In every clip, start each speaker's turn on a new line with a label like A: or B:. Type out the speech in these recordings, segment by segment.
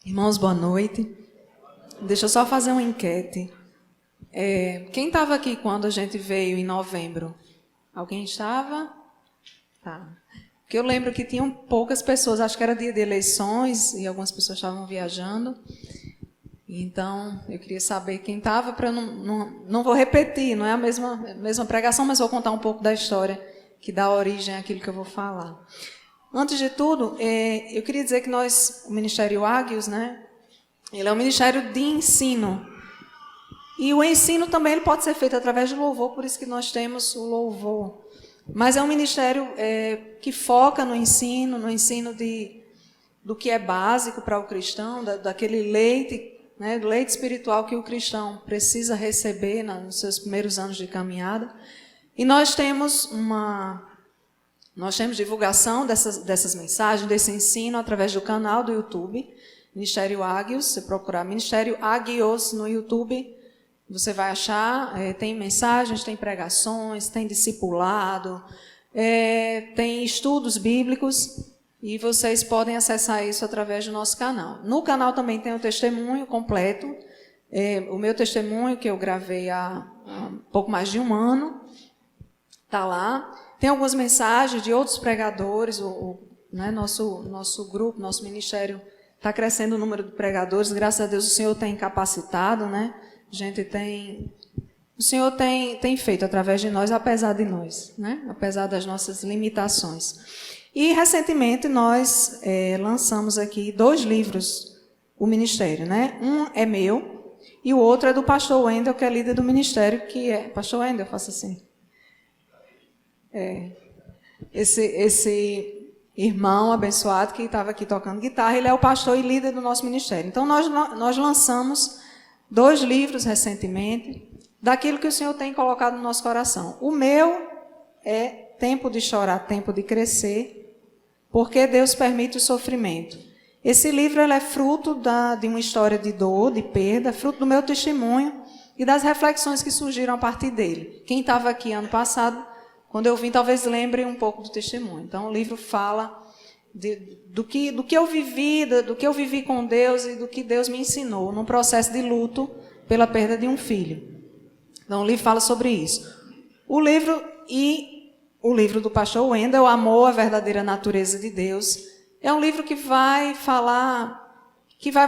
A: Irmãos, boa noite. Deixa eu só fazer uma enquete. Quem estava aqui quando a gente veio em novembro? Alguém estava? Tá. Porque eu lembro que tinham poucas pessoas, acho que era dia de eleições e algumas pessoas estavam viajando. Então, eu queria saber quem estava, para não vou repetir, não é a mesma pregação, mas vou contar um pouco da história que dá origem àquilo que eu vou falar. Antes de tudo, eu queria dizer que o Ministério Águios, né, ele é um ministério de ensino. E o ensino também ele pode ser feito através do louvor, por isso que nós temos o louvor. Mas é um ministério que foca no ensino do que é básico para o cristão, daquele leite, né, do leite espiritual que o cristão precisa receber nos seus primeiros anos de caminhada. E nós temos divulgação dessas mensagens, desse ensino, através do canal do YouTube, Ministério Águios. Se procurar Ministério Águios no YouTube, você vai achar, tem mensagens, tem pregações, tem discipulado, tem estudos bíblicos, e vocês podem acessar isso através do nosso canal. No canal também tem o testemunho completo, o meu testemunho, que eu gravei há pouco mais de um ano, está lá. Tem algumas mensagens de outros pregadores, né, nosso grupo, nosso ministério está crescendo o número de pregadores, graças a Deus o Senhor tem capacitado, né? O Senhor tem feito através de nós, apesar de nós, né? Apesar das nossas limitações. E recentemente nós lançamos aqui 2 livros, o ministério, né? Um é meu e o outro é do pastor Wendel, que é líder do ministério, que é... Pastor Wendel, faça assim. Esse irmão abençoado que estava aqui tocando guitarra, ele é o pastor e líder do nosso ministério. Então, nós lançamos 2 livros recentemente, daquilo que o Senhor tem colocado no nosso coração. O meu é Tempo de Chorar, Tempo de Crescer, porque Deus permite o sofrimento. Esse livro ele é fruto de uma história de dor, de perda, fruto do meu testemunho e das reflexões que surgiram a partir dele. Quem estava aqui ano passado, quando eu vim, talvez lembre um pouco do testemunho. Então, o livro fala do que eu vivi com Deus e do que Deus me ensinou num processo de luto pela perda de um filho. Então, o livro fala sobre isso. O livro do pastor Wendel, Amor, a Verdadeira Natureza de Deus, é um livro que vai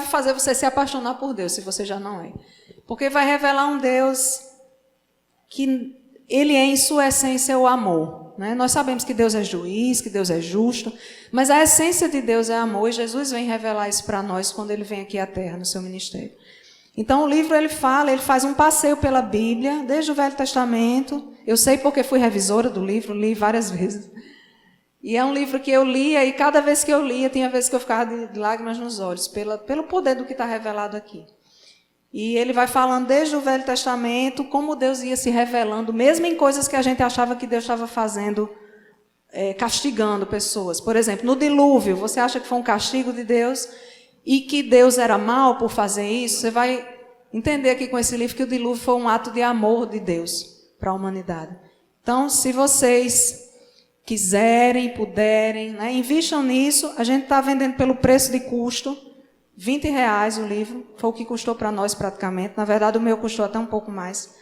A: fazer você se apaixonar por Deus, se você já não é. Porque vai revelar um Deus que ele é, em sua essência, o amor. Né? Nós sabemos que Deus é juiz, que Deus é justo, mas a essência de Deus é amor, e Jesus vem revelar isso para nós quando ele vem aqui à Terra, no seu ministério. Então, o livro ele faz um passeio pela Bíblia, desde o Velho Testamento. Eu sei porque fui revisora do livro, li várias vezes. E é um livro que eu lia, e cada vez que eu lia, tinha vezes que eu ficava de lágrimas nos olhos, pelo poder do que está revelado aqui. E ele vai falando desde o Velho Testamento, como Deus ia se revelando, mesmo em coisas que a gente achava que Deus estava fazendo, castigando pessoas. Por exemplo, no dilúvio, você acha que foi um castigo de Deus e que Deus era mau por fazer isso? Você vai entender aqui com esse livro que o dilúvio foi um ato de amor de Deus para a humanidade. Então, se vocês quiserem, puderem, né, invistam nisso. A gente está vendendo pelo preço de custo, R$20 o livro, foi o que custou para nós praticamente. Na verdade, o meu custou até um pouco mais.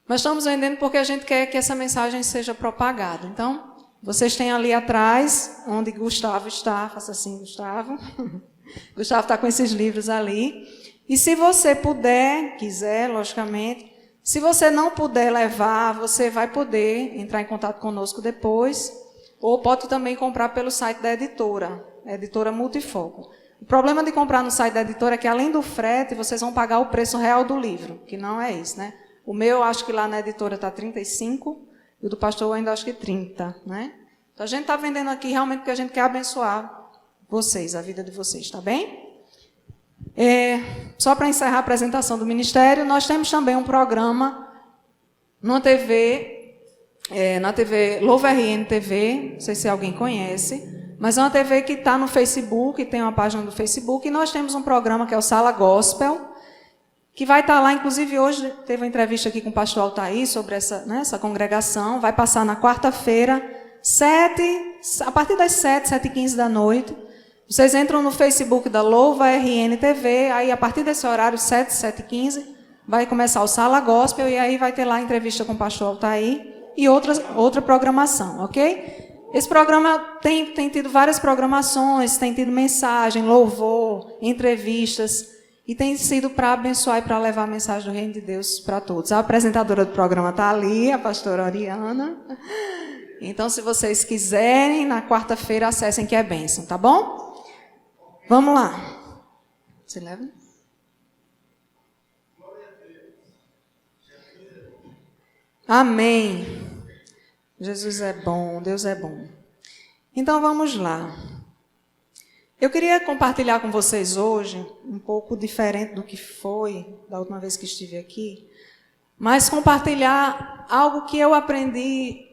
A: Mas estamos vendendo porque a gente quer que essa mensagem seja propagada. Então, vocês têm ali atrás, onde Gustavo está, faça assim, Gustavo. Gustavo está com esses livros ali. E se você puder, quiser, logicamente, se você não puder levar, você vai poder entrar em contato conosco depois, ou pode também comprar pelo site da editora, a editora Multifoco. O problema de comprar no site da editora é que, além do frete, vocês vão pagar o preço real do livro, que não é isso, né? O meu, acho que lá na editora está 35, e o do pastor ainda acho que 30, né? Então, a gente está vendendo aqui realmente porque a gente quer abençoar vocês, a vida de vocês, tá bem? Só para encerrar a apresentação do ministério, nós temos também um programa na TV Louva RN TV, não sei se alguém conhece, mas é uma TV que está no Facebook, tem uma página do Facebook, e nós temos um programa que é o Sala Gospel, que vai estar lá, inclusive hoje teve uma entrevista aqui com o pastor Altair sobre essa congregação, vai passar na quarta-feira, a partir das 7h15 da noite, Vocês entram no Facebook da Louva RN TV, aí a partir desse horário, 7, 7h15, vai começar o Sala Gospel, e aí vai ter lá a entrevista com o pastor Altair e outra programação, ok? Esse programa tem tido várias programações, tem tido mensagem, louvor, entrevistas, e tem sido para abençoar e para levar a mensagem do Reino de Deus para todos. A apresentadora do programa está ali, a pastora Oriana. Então, se vocês quiserem, na quarta-feira, acessem que é bênção, tá bom? Vamos lá. Você leva? Amém. Jesus é bom, Deus é bom. Então, vamos lá. Eu queria compartilhar com vocês hoje, um pouco diferente do que foi da última vez que estive aqui, mas compartilhar algo que eu aprendi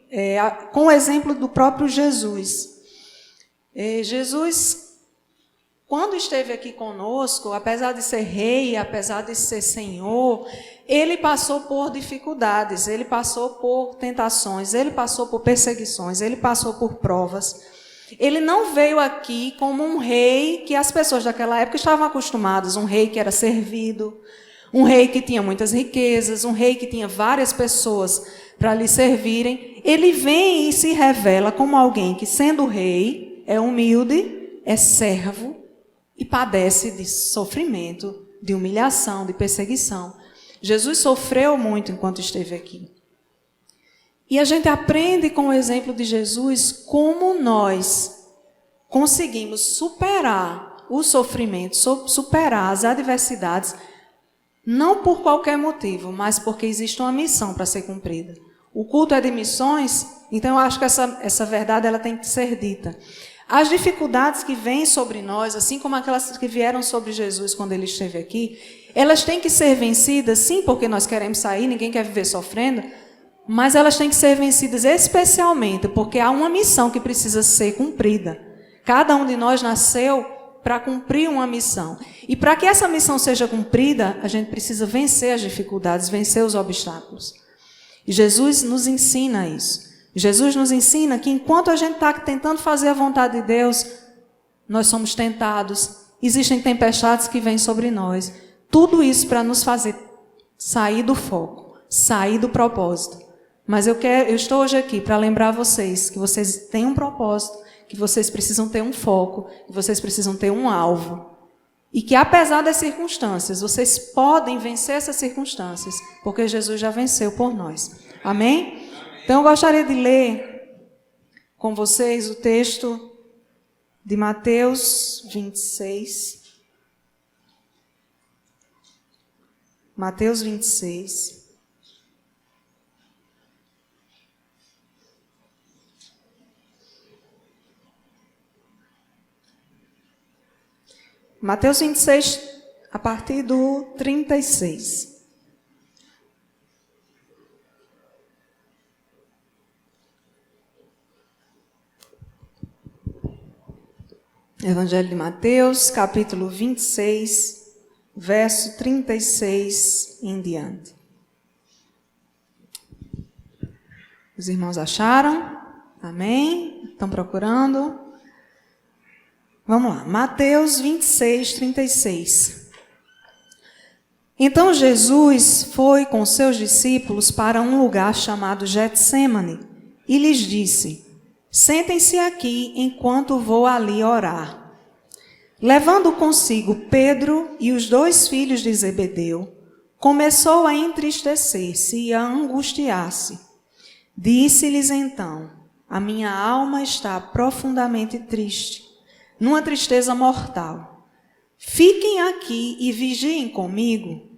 A: com o exemplo do próprio Jesus. Jesus, quando esteve aqui conosco, apesar de ser rei, apesar de ser Senhor, ele passou por dificuldades, ele passou por tentações, ele passou por perseguições, ele passou por provas. Ele não veio aqui como um rei que as pessoas daquela época estavam acostumadas, um rei que era servido, um rei que tinha muitas riquezas, um rei que tinha várias pessoas para lhe servirem. Ele vem e se revela como alguém que, sendo rei, é humilde, é servo e padece de sofrimento, de humilhação, de perseguição. Jesus sofreu muito enquanto esteve aqui. E a gente aprende com o exemplo de Jesus como nós conseguimos superar o sofrimento, superar as adversidades, não por qualquer motivo, mas porque existe uma missão para ser cumprida. O culto é de missões, então eu acho que essa verdade ela tem que ser dita. As dificuldades que vêm sobre nós, assim como aquelas que vieram sobre Jesus quando ele esteve aqui, elas têm que ser vencidas, sim, porque nós queremos sair, ninguém quer viver sofrendo, mas elas têm que ser vencidas especialmente porque há uma missão que precisa ser cumprida. Cada um de nós nasceu para cumprir uma missão. E para que essa missão seja cumprida, a gente precisa vencer as dificuldades, vencer os obstáculos. E Jesus nos ensina isso. Jesus nos ensina que enquanto a gente está tentando fazer a vontade de Deus, nós somos tentados, existem tempestades que vêm sobre nós. Tudo isso para nos fazer sair do foco, sair do propósito. Mas eu estou hoje aqui para lembrar vocês que vocês têm um propósito, que vocês precisam ter um foco, que vocês precisam ter um alvo. E que apesar das circunstâncias, vocês podem vencer essas circunstâncias, porque Jesus já venceu por nós. Amém? Então eu gostaria de ler com vocês o texto de Mateus 26. Mateus 26. Mateus 26, a partir do 36. Evangelho de Mateus, capítulo 26, verso 36 em diante. Os irmãos acharam? Amém? Estão procurando? Vamos lá, Mateus 26, 36. Então Jesus foi com seus discípulos para um lugar chamado Getsêmani e lhes disse: sentem-se aqui enquanto vou ali orar. Levando consigo Pedro e os 2 filhos de Zebedeu, começou a entristecer-se e a angustiar-se. Disse-lhes então: a minha alma está profundamente triste, numa tristeza mortal. Fiquem aqui e vigiem comigo.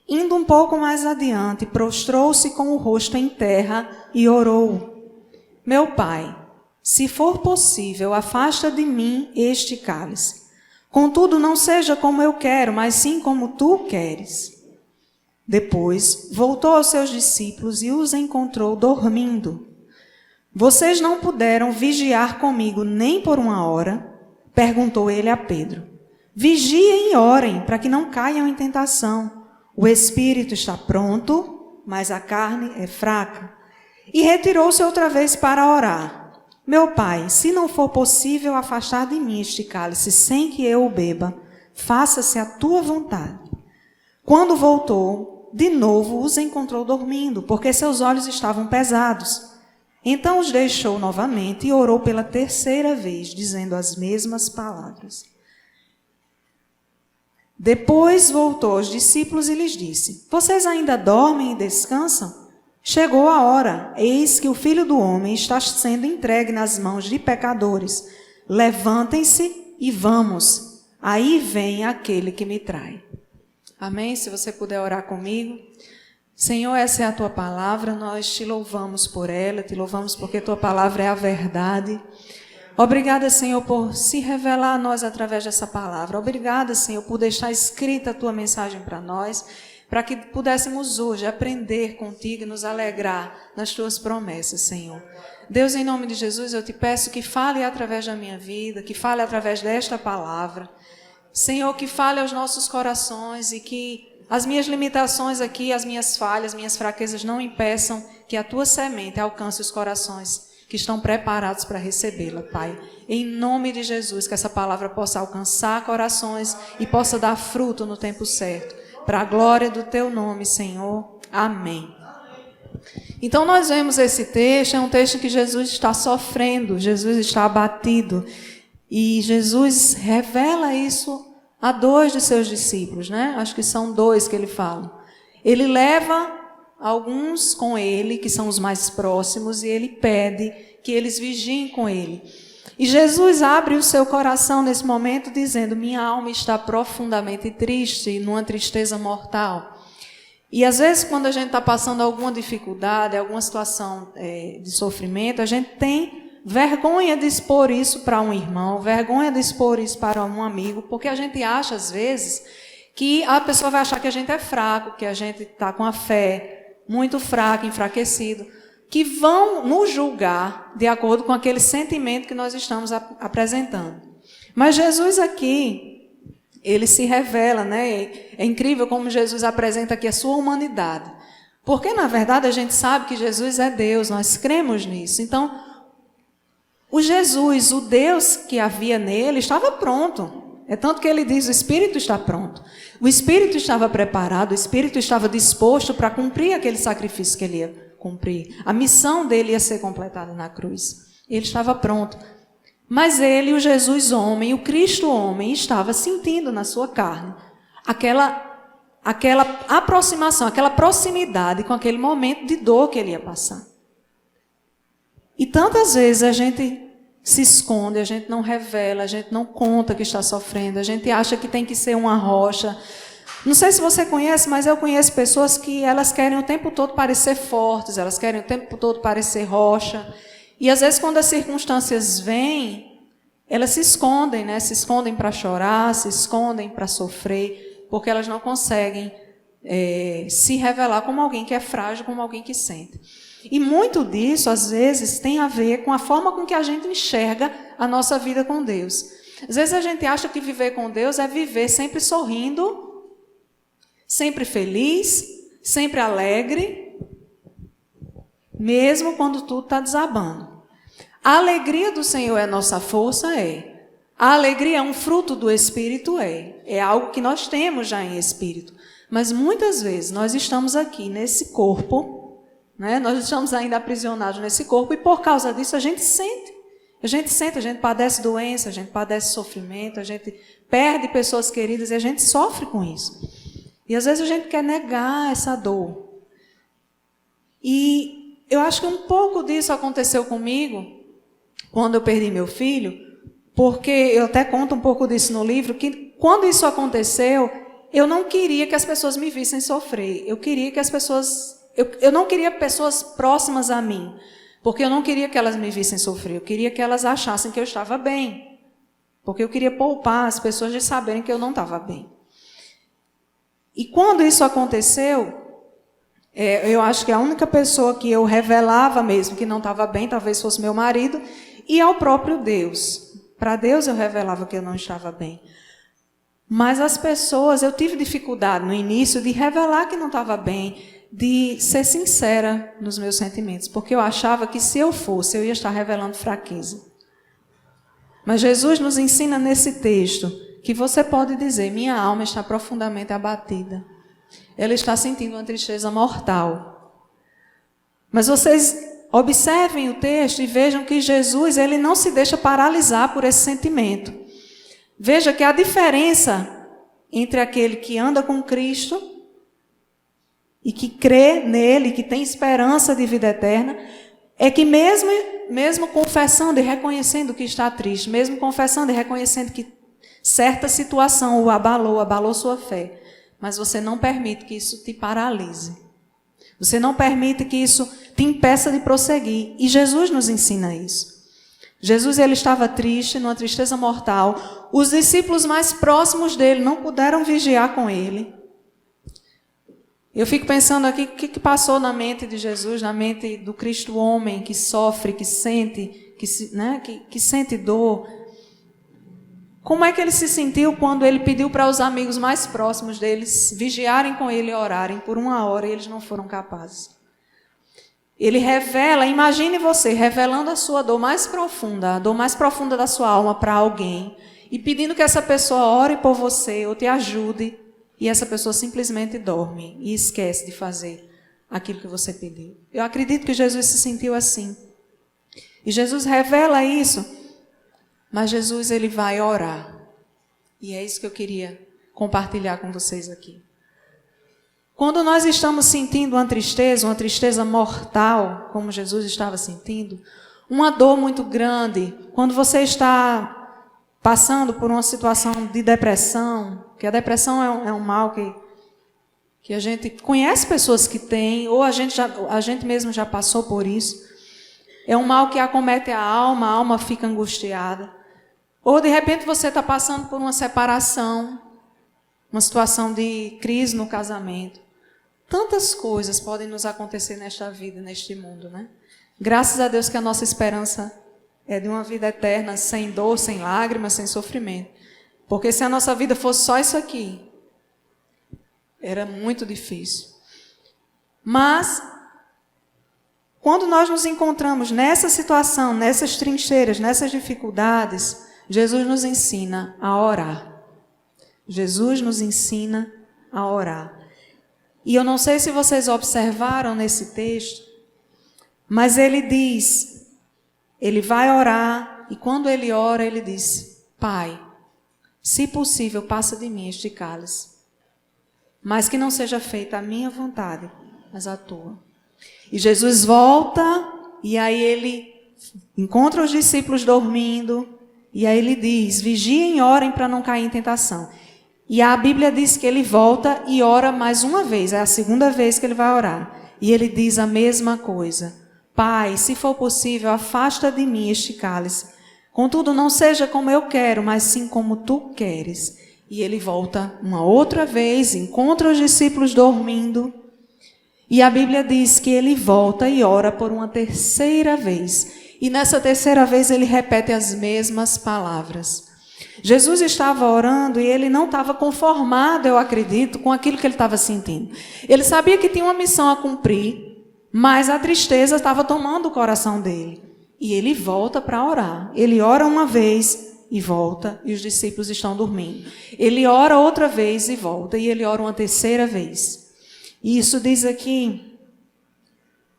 A: Indo um pouco mais adiante, prostrou-se com o rosto em terra e orou: meu Pai, se for possível, afasta de mim este cálice. Contudo, não seja como eu quero, mas sim como tu queres. Depois, voltou aos seus discípulos e os encontrou dormindo. Vocês não puderam vigiar comigo nem por 1 hora? Perguntou ele a Pedro. Vigiem e orem, para que não caiam em tentação. O espírito está pronto, mas a carne é fraca. E retirou-se outra vez para orar. Meu pai, se não for possível afastar de mim este cálice sem que eu o beba, faça-se a tua vontade. Quando voltou, de novo os encontrou dormindo, porque seus olhos estavam pesados. Então os deixou novamente e orou pela terceira vez, dizendo as mesmas palavras. Depois voltou aos discípulos e lhes disse: Vocês ainda dormem e descansam? Chegou a hora, eis que o Filho do Homem está sendo entregue nas mãos de pecadores. Levantem-se e vamos. Aí vem aquele que me trai. Amém? Se você puder orar comigo. Senhor, essa é a tua palavra, nós te louvamos por ela, te louvamos porque tua palavra é a verdade. Obrigada, Senhor, por se revelar a nós através dessa palavra. Obrigada, Senhor, por deixar escrita a tua mensagem para nós, para que pudéssemos hoje aprender contigo e nos alegrar nas tuas promessas, Senhor. Deus, em nome de Jesus, eu te peço que fale através da minha vida, que fale através desta palavra. Senhor, que fale aos nossos corações e que as minhas limitações aqui, as minhas falhas, minhas fraquezas não impeçam que a tua semente alcance os corações que estão preparados para recebê-la, Pai. Em nome de Jesus, que essa palavra possa alcançar corações e possa dar fruto no tempo certo. Para a glória do teu nome, Senhor. Amém. Então nós vemos esse texto, é um texto que Jesus está sofrendo, Jesus está abatido. E Jesus revela isso a 2 de seus discípulos, né? Acho que são 2 que ele fala. Ele leva alguns com ele, que são os mais próximos, e ele pede que eles vigiem com ele. E Jesus abre o seu coração nesse momento dizendo: minha alma está profundamente triste, numa tristeza mortal. E às vezes quando a gente está passando alguma dificuldade, alguma situação de sofrimento, a gente tem vergonha de expor isso para um irmão, vergonha de expor isso para um amigo, porque a gente acha às vezes que a pessoa vai achar que a gente é fraco, que a gente está com a fé muito fraca, enfraquecido, que vão nos julgar de acordo com aquele sentimento que nós estamos apresentando. Mas Jesus aqui, ele se revela, né? É incrível como Jesus apresenta aqui a sua humanidade. Porque, na verdade, a gente sabe que Jesus é Deus, nós cremos nisso. Então, o Jesus, o Deus que havia nele, estava pronto. É tanto que ele diz: o Espírito está pronto. O Espírito estava preparado, o Espírito estava disposto para cumprir aquele sacrifício que ele ia cumprir. A missão dele ia ser completada na cruz. Ele estava pronto. Mas ele, o Jesus homem, o Cristo homem, estava sentindo na sua carne aquela aproximação, aquela proximidade com aquele momento de dor que ele ia passar. E tantas vezes a gente se esconde, a gente não revela, a gente não conta que está sofrendo, a gente acha que tem que ser uma rocha. Não sei se você conhece, mas eu conheço pessoas que elas querem o tempo todo parecer fortes, elas querem o tempo todo parecer rocha. E às vezes quando as circunstâncias vêm, elas se escondem, né? Se escondem para chorar, se escondem para sofrer, porque elas não conseguem se revelar como alguém que é frágil, como alguém que sente. E muito disso, às vezes, tem a ver com a forma com que a gente enxerga a nossa vida com Deus. Às vezes a gente acha que viver com Deus é viver sempre sorrindo, sempre feliz, sempre alegre, mesmo quando tudo está desabando. A alegria do Senhor é a nossa força? É. A alegria é um fruto do Espírito? É. É algo que nós temos já em Espírito. Mas muitas vezes nós estamos aqui nesse corpo, né? Nós estamos ainda aprisionados nesse corpo e por causa disso a gente sente. A gente padece doença, a gente padece sofrimento, a gente perde pessoas queridas e a gente sofre com isso. E às vezes a gente quer negar essa dor. E eu acho que um pouco disso aconteceu comigo quando eu perdi meu filho, porque eu até conto um pouco disso no livro, que quando isso aconteceu, eu não queria que as pessoas me vissem sofrer. Eu queria que as pessoas... Eu não queria pessoas próximas a mim, porque eu não queria que elas me vissem sofrer. Eu queria que elas achassem que eu estava bem, porque eu queria poupar as pessoas de saberem que eu não estava bem. E quando isso aconteceu, eu acho que a única pessoa que eu revelava mesmo que não estava bem, talvez fosse meu marido, e ao próprio Deus. Para Deus eu revelava que eu não estava bem. Mas as pessoas, eu tive dificuldade no início de revelar que não estava bem, de ser sincera nos meus sentimentos, porque eu achava que se eu fosse, eu ia estar revelando fraqueza. Mas Jesus nos ensina nesse texto que você pode dizer: minha alma está profundamente abatida. Ela está sentindo uma tristeza mortal. Mas vocês observem o texto e vejam que Jesus, ele não se deixa paralisar por esse sentimento. Veja que a diferença entre aquele que anda com Cristo e que crê nele, que tem esperança de vida eterna, é que mesmo confessando e reconhecendo que está triste, mesmo confessando e reconhecendo que certa situação o abalou sua fé, mas você não permite que isso te paralise. Você não permite que isso te impeça de prosseguir. E Jesus nos ensina isso. Jesus, ele estava triste, numa tristeza mortal. Os discípulos mais próximos dele não puderam vigiar com ele. Eu fico pensando aqui, o que passou na mente de Jesus, na mente do Cristo homem, que sofre, que sente, que sente dor. Como é que ele se sentiu quando ele pediu para os amigos mais próximos deles vigiarem com ele e orarem por 1 hora e eles não foram capazes? Ele revela, imagine você revelando a sua dor mais profunda, a dor mais profunda da sua alma para alguém e pedindo que essa pessoa ore por você ou te ajude, e essa pessoa simplesmente dorme e esquece de fazer aquilo que você pediu. Eu acredito que Jesus se sentiu assim. E Jesus revela isso, mas Jesus, ele vai orar. E é isso que eu queria compartilhar com vocês aqui. Quando nós estamos sentindo uma tristeza mortal, como Jesus estava sentindo, uma dor muito grande, quando você está passando por uma situação de depressão, que a depressão é um mal que a gente conhece pessoas que têm, ou a gente mesmo já passou por isso. É um mal que acomete a alma fica angustiada. Ou de repente você está passando por uma separação, uma situação de crise no casamento. Tantas coisas podem nos acontecer nesta vida, neste mundo, né? Graças a Deus que a nossa esperança é de uma vida eterna, sem dor, sem lágrimas, sem sofrimento. Porque se a nossa vida fosse só isso aqui, era muito difícil. Mas, quando nós nos encontramos nessa situação, nessas trincheiras, nessas dificuldades, Jesus nos ensina a orar. Jesus nos ensina a orar. E eu não sei se vocês observaram nesse texto, mas ele diz, ele vai orar, e quando ele ora, ele diz: Pai, se possível, passa de mim este cálice, mas que não seja feita a minha vontade, mas a tua. E Jesus volta, e aí ele encontra os discípulos dormindo, e aí ele diz: vigiem e orem para não cair em tentação. E a Bíblia diz que ele volta e ora mais uma vez, é a segunda vez que ele vai orar. E ele diz a mesma coisa: Pai, se for possível, afasta de mim este cálice. Contudo, não seja como eu quero, mas sim como tu queres. E ele volta uma outra vez, encontra os discípulos dormindo. E a Bíblia diz que ele volta e ora por uma terceira vez. E nessa terceira vez ele repete as mesmas palavras. Jesus estava orando e ele não estava conformado, eu acredito, com aquilo que ele estava sentindo. Ele sabia que tinha uma missão a cumprir, mas a tristeza estava tomando o coração dele. E ele volta para orar. Ele ora uma vez e volta, e os discípulos estão dormindo. Ele ora outra vez e volta, e ele ora uma terceira vez. E isso diz aqui,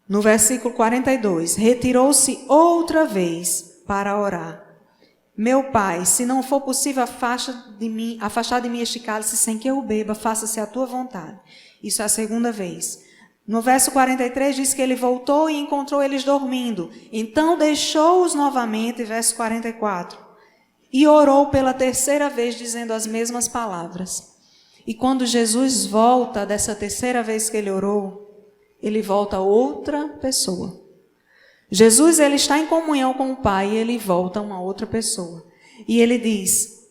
A: no versículo 42, retirou-se outra vez para orar. Meu Pai, se não for possível, afastar de mim este cálice sem que eu o beba, faça-se a tua vontade. Isso é a segunda vez. No verso 43 diz que ele voltou e encontrou eles dormindo. Então deixou-os novamente, verso 44, e orou pela terceira vez, dizendo as mesmas palavras. E quando Jesus volta dessa terceira vez que ele orou, ele volta outra pessoa. Jesus, ele está em comunhão com o Pai e ele volta uma outra pessoa. E ele diz: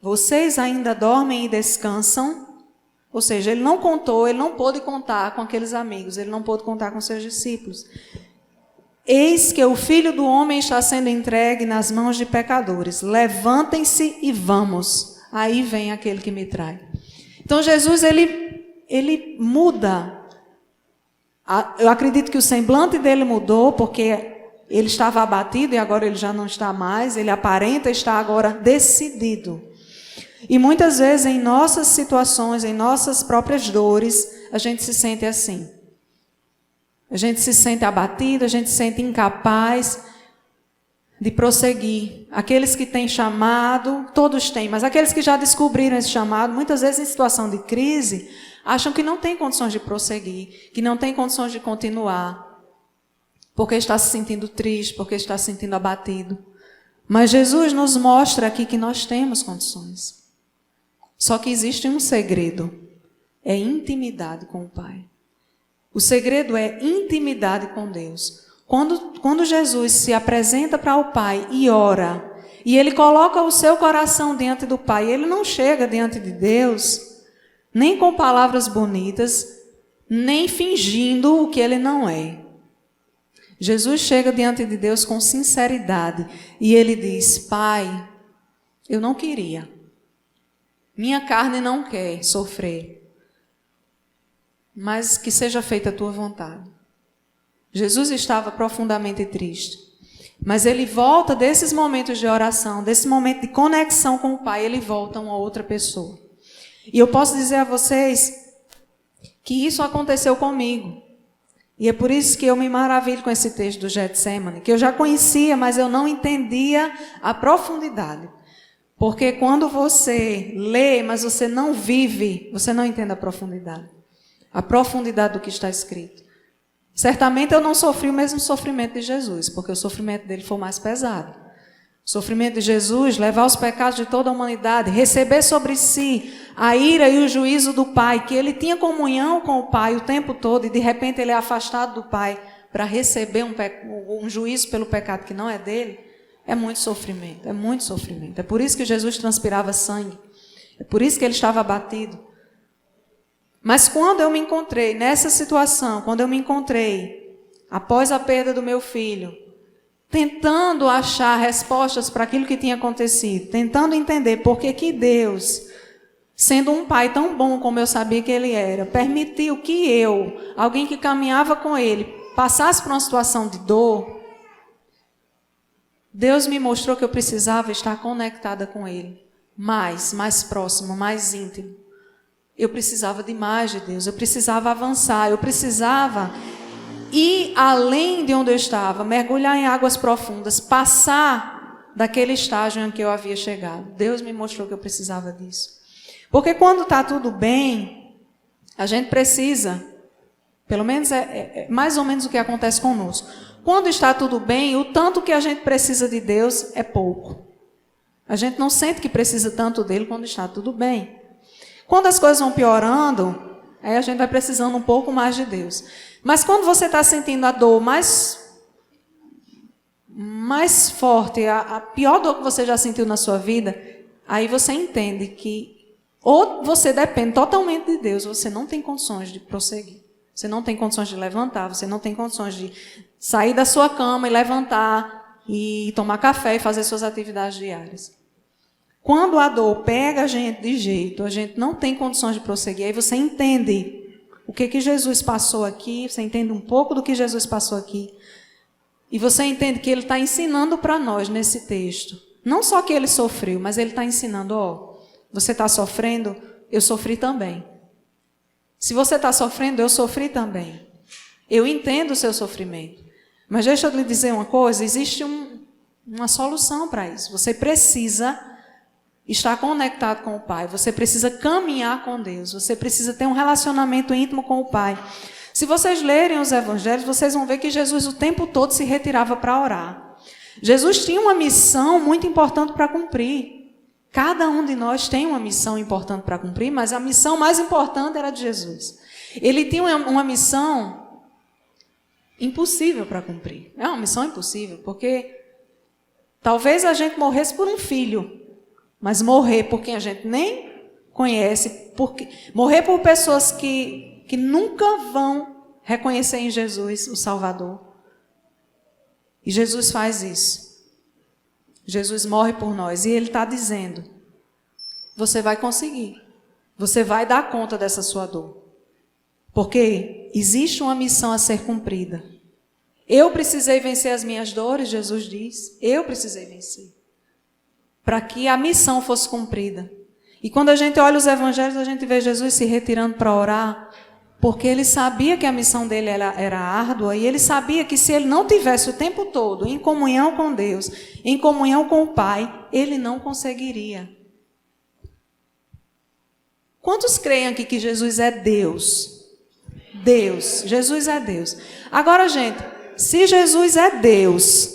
A: vocês ainda dormem e descansam? Ou seja, ele não pôde contar com aqueles amigos, ele não pôde contar com seus discípulos. Eis que o Filho do Homem está sendo entregue nas mãos de pecadores. Levantem-se e vamos. Aí vem aquele que me trai. Então Jesus, ele muda Eu acredito que o semblante dele mudou, porque ele estava abatido e agora ele já não está mais. Ele aparenta estar agora decidido. E muitas vezes em nossas situações, em nossas próprias dores, a gente se sente assim. A gente se sente abatido, a gente se sente incapaz de prosseguir. Aqueles que têm chamado, todos têm, mas aqueles que já descobriram esse chamado, muitas vezes em situação de crise, acham que não têm condições de prosseguir, que não têm condições de continuar, porque está se sentindo triste, porque está se sentindo abatido. Mas Jesus nos mostra aqui que nós temos condições. Só que existe um segredo, é intimidade com o Pai. O segredo é intimidade com Deus. Quando Jesus se apresenta para o Pai e ora, e ele coloca o seu coração diante do Pai, ele não chega diante de Deus, nem com palavras bonitas, nem fingindo o que ele não é. Jesus chega diante de Deus com sinceridade, e ele diz: Pai, eu não queria. Minha carne não quer sofrer, mas que seja feita a tua vontade. Jesus estava profundamente triste, mas ele volta desses momentos de oração, desse momento de conexão com o Pai, ele volta a uma outra pessoa. E eu posso dizer a vocês que isso aconteceu comigo. E é por isso que eu me maravilho com esse texto do Getsemane, que eu já conhecia, mas eu não entendia a profundidade. Porque quando você lê, mas você não vive, você não entende a profundidade do que está escrito. Certamente eu não sofri o mesmo sofrimento de Jesus, porque o sofrimento dele foi mais pesado. O sofrimento de Jesus, levar os pecados de toda a humanidade, receber sobre si a ira e o juízo do Pai, que ele tinha comunhão com o Pai o tempo todo, e de repente ele é afastado do Pai para receber um juízo pelo pecado que não é dele. É muito sofrimento, é muito sofrimento. É por isso que Jesus transpirava sangue. É por isso que ele estava abatido. Mas quando eu me encontrei nessa situação, quando eu me encontrei após a perda do meu filho, tentando achar respostas para aquilo que tinha acontecido, tentando entender por que Deus, sendo um pai tão bom como eu sabia que ele era, permitiu que eu, alguém que caminhava com ele, passasse por uma situação de dor. Deus me mostrou que eu precisava estar conectada com ele, mais próximo, mais íntimo. Eu precisava de mais de Deus, eu precisava avançar, eu precisava ir além de onde eu estava, mergulhar em águas profundas, passar daquele estágio em que eu havia chegado. Deus me mostrou que eu precisava disso. Porque quando está tudo bem, a gente precisa, pelo menos é mais ou menos o que acontece conosco. Quando está tudo bem, o tanto que a gente precisa de Deus é pouco. A gente não sente que precisa tanto dele quando está tudo bem. Quando as coisas vão piorando, aí a gente vai precisando um pouco mais de Deus. Mas quando você está sentindo a dor mais forte, a pior dor que você já sentiu na sua vida, aí você entende que ou você depende totalmente de Deus, você não tem condições de prosseguir. Você não tem condições de levantar, você não tem condições de sair da sua cama e levantar e tomar café e fazer suas atividades diárias. Quando a dor pega a gente de jeito, a gente não tem condições de prosseguir, aí você entende o que Jesus passou aqui, você entende um pouco do que Jesus passou aqui, e você entende que ele está ensinando para nós nesse texto. Não só que ele sofreu, mas ele está ensinando, você está sofrendo, eu sofri também. Se você está sofrendo, eu sofri também. Eu entendo o seu sofrimento. Mas deixa eu lhe dizer uma coisa, existe uma solução para isso. Você precisa estar conectado com o Pai. Você precisa caminhar com Deus. Você precisa ter um relacionamento íntimo com o Pai. Se vocês lerem os evangelhos, vocês vão ver que Jesus o tempo todo se retirava para orar. Jesus tinha uma missão muito importante para cumprir. Cada um de nós tem uma missão importante para cumprir, mas a missão mais importante era de Jesus. Ele tinha uma missão impossível para cumprir. É uma missão impossível, porque talvez a gente morresse por um filho, mas morrer por quem a gente nem conhece, morrer por pessoas que nunca vão reconhecer em Jesus o Salvador. E Jesus faz isso. Jesus morre por nós e ele está dizendo, você vai conseguir, você vai dar conta dessa sua dor. Porque existe uma missão a ser cumprida. Eu precisei vencer as minhas dores, Jesus diz. Eu precisei vencer. Para que a missão fosse cumprida. E quando a gente olha os evangelhos, a gente vê Jesus se retirando para orar, porque ele sabia que a missão dele era árdua, e ele sabia que se ele não tivesse o tempo todo em comunhão com Deus, em comunhão com o Pai, ele não conseguiria. Quantos creem aqui que Jesus é Deus? Deus. Jesus é Deus. Agora, gente, se Jesus é Deus,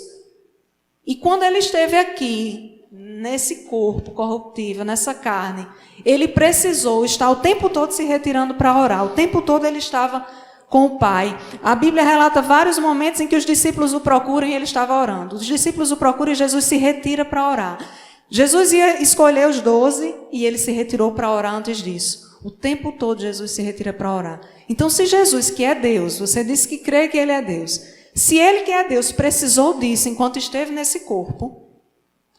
A: e quando ele esteve aqui, nesse corpo corruptível, nessa carne, ele precisou estar o tempo todo se retirando para orar, o tempo todo ele estava com o Pai. A Bíblia relata vários momentos em que os discípulos o procuram e ele estava orando. Os discípulos o procuram e Jesus se retira para orar. Jesus ia escolher os 12 e ele se retirou para orar antes disso. O tempo todo Jesus se retira para orar. Então, se Jesus, que é Deus, você disse que crê que ele é Deus, se ele que é Deus precisou disso enquanto esteve nesse corpo,